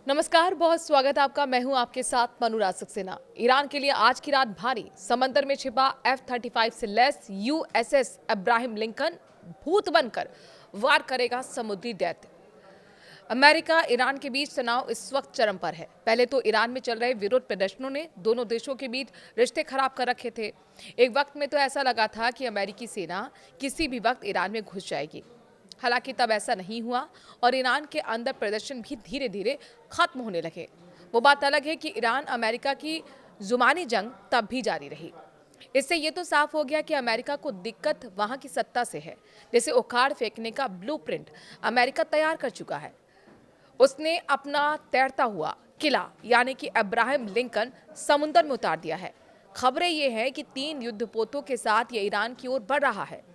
नमस्कार, बहुत स्वागत है आपका। मैं हूं आपके साथ मनुराग सक्सेना। ईरान के लिए आज की रात भारी। समंदर में छिपा F-35 से लैस USS अब्राहम लिंकन भूत बनकर वार करेगा समुद्री दैत्य। अमेरिका ईरान के बीच तनाव इस वक्त चरम पर है। पहले तो ईरान में चल रहे विरोध प्रदर्शनों ने दोनों देशों के बीच रिश्ते खराब कर रखे थे। एक वक्त में तो ऐसा लगा था कि अमेरिकी सेना किसी भी वक्त ईरान में घुस जाएगी। हालांकि तब ऐसा नहीं हुआ और ईरान के अंदर प्रदर्शन भी धीरे धीरे खत्म होने लगे। वो बात अलग है कि ईरान अमेरिका की जुबानी जंग तब भी जारी रही। इससे ये तो साफ हो गया कि अमेरिका को दिक्कत वहां की सत्ता से है, जिसे उखाड़ फेंकने का ब्लूप्रिंट अमेरिका तैयार कर चुका है। उसने अपना तैरता हुआ किला यानी कि अब्राहम लिंकन समुद्र में उतार दिया है। खबरें ये हैं कि 3 युद्धपोतों के साथ ये ईरान की ओर बढ़ रहा है।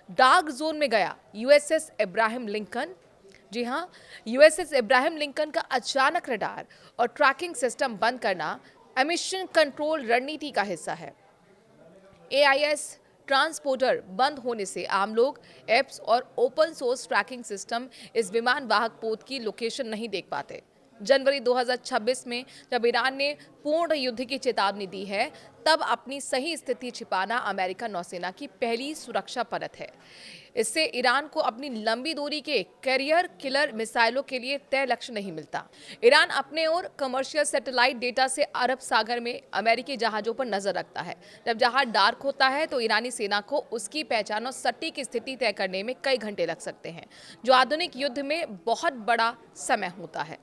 डार्क जोन में गया यूएसएस इब्राहिम लिंकन। जी हाँ, यूएसएस इब्राहिम लिंकन का अचानक रडार और ट्रैकिंग सिस्टम बंद करना एमिशन कंट्रोल रणनीति का हिस्सा है। एआईएस ट्रांसपोर्टर बंद होने से आम लोग एप्स और ओपन सोर्स ट्रैकिंग सिस्टम इस विमान वाहक पोत की लोकेशन नहीं देख पाते। जनवरी 2026 में जब ईरान ने पूर्ण युद्ध की चेतावनी दी है, तब अपनी सही स्थिति छिपाना अमेरिका नौसेना की पहली सुरक्षा परत है। इससे ईरान को अपनी लंबी दूरी के कैरियर किलर मिसाइलों के लिए तय लक्ष्य नहीं मिलता। ईरान अपने और कमर्शियल सैटेलाइट डेटा से अरब सागर में अमेरिकी जहाजों पर नजर रखता है। जब जहाज डार्क होता है तो ईरानी सेना को उसकी पहचान और सटीक स्थिति तय करने में कई घंटे लग सकते हैं, जो आधुनिक युद्ध में बहुत बड़ा समय होता है।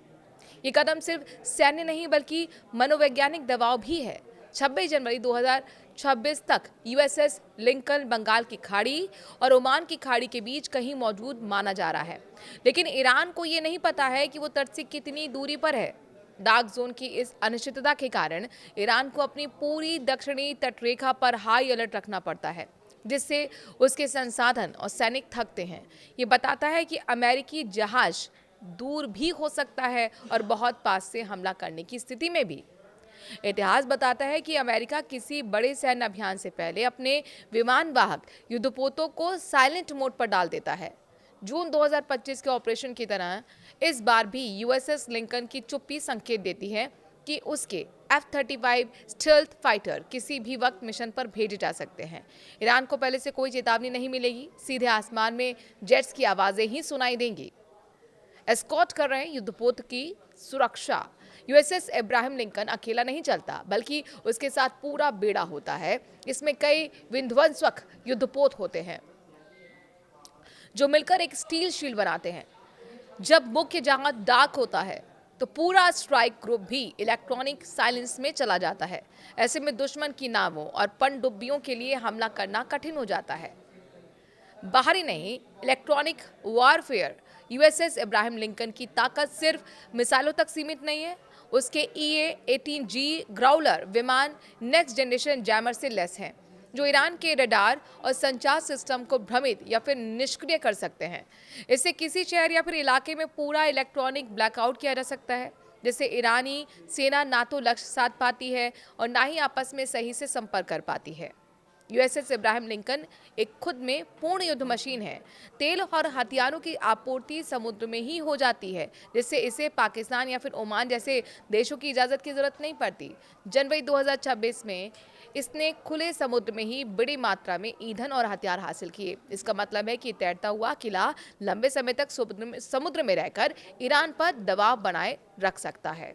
ये कदम सिर्फ सैन्य नहीं बल्कि मनोवैज्ञानिक दबाव भी है। 26 जनवरी 2026 तक यूएसएस लिंकन बंगाल की खाड़ी और ओमान की खाड़ी के बीच कहीं मौजूद माना जा रहा है, लेकिन ईरान को ये नहीं पता है कि वो तट से कितनी दूरी पर है। डार्क जोन की इस अनिश्चितता के कारण ईरान को अपनी पूरी दक्षिणी तटरेखा पर हाई अलर्ट रखना पड़ता है, जिससे उसके संसाधन और सैनिक थकते हैं। ये बताता है कि अमेरिकी जहाज दूर भी हो सकता है और बहुत पास से हमला करने की स्थिति में भी। इतिहास बताता है कि अमेरिका किसी बड़े सैन्य अभियान से पहले अपने विमान वाहक युद्धपोतों को साइलेंट मोड पर डाल देता है। जून 2025 के ऑपरेशन की तरह इस बार भी यूएसएस लिंकन की चुप्पी संकेत देती है कि उसके F-35 स्टेल्थ फाइटर किसी भी वक्त मिशन पर भेजे जा सकते हैं। ईरान को पहले से कोई चेतावनी नहीं मिलेगी, सीधे आसमान में जेट्स की आवाजें ही सुनाई देंगी। एस्कॉर्ट कर रहे युद्धपोत की सुरक्षा। यूएसएस इब्राहिम लिंकन अकेला नहीं चलता, बल्कि उसके साथ पूरा बेड़ा होता है। इसमें कई विध्वंसक युद्धपोत होते हैं जो मिलकर एक स्टील शील्ड बनाते हैं। जब मुख्य जहाज डार्क होता है तो पूरा स्ट्राइक ग्रुप भी इलेक्ट्रॉनिक साइलेंस में चला जाता है। ऐसे में दुश्मन की नावों और पनडुब्बियों के लिए हमला करना कठिन हो जाता है। बाहरी नहीं, electronic warfare. USS Ibrahim Lincoln की ताकत सिर्फ मिसाइलों तक सीमित नहीं है। उसके EA-18G ग्राउलर विमान नेक्स्ट जनरेशन जैमर से लैस हैं, जो ईरान के रडार और संचार सिस्टम को भ्रमित या फिर निष्क्रिय कर सकते हैं। इससे किसी शहर या फिर इलाके में पूरा इलेक्ट्रॉनिक ब्लैकआउट किया जा सकता है, जिससे ईरानी सेना ना तो लक्ष्य साध पाती है और ना ही आपस में सही से संपर्क कर पाती है। यूएसएस इब्राहिम लिंकन एक खुद में पूर्ण युद्ध मशीन है। तेल और हथियारों की आपूर्ति समुद्र में ही हो जाती है, जिससे इसे पाकिस्तान या फिर ओमान जैसे देशों की इजाज़त की जरूरत नहीं पड़ती। जनवरी 2026 में इसने खुले समुद्र में ही बड़ी मात्रा में ईंधन और हथियार हासिल किए। इसका मतलब है कि तैरता हुआ किला लंबे समय तक समुद्र में रहकर ईरान पर दबाव बनाए रख सकता है।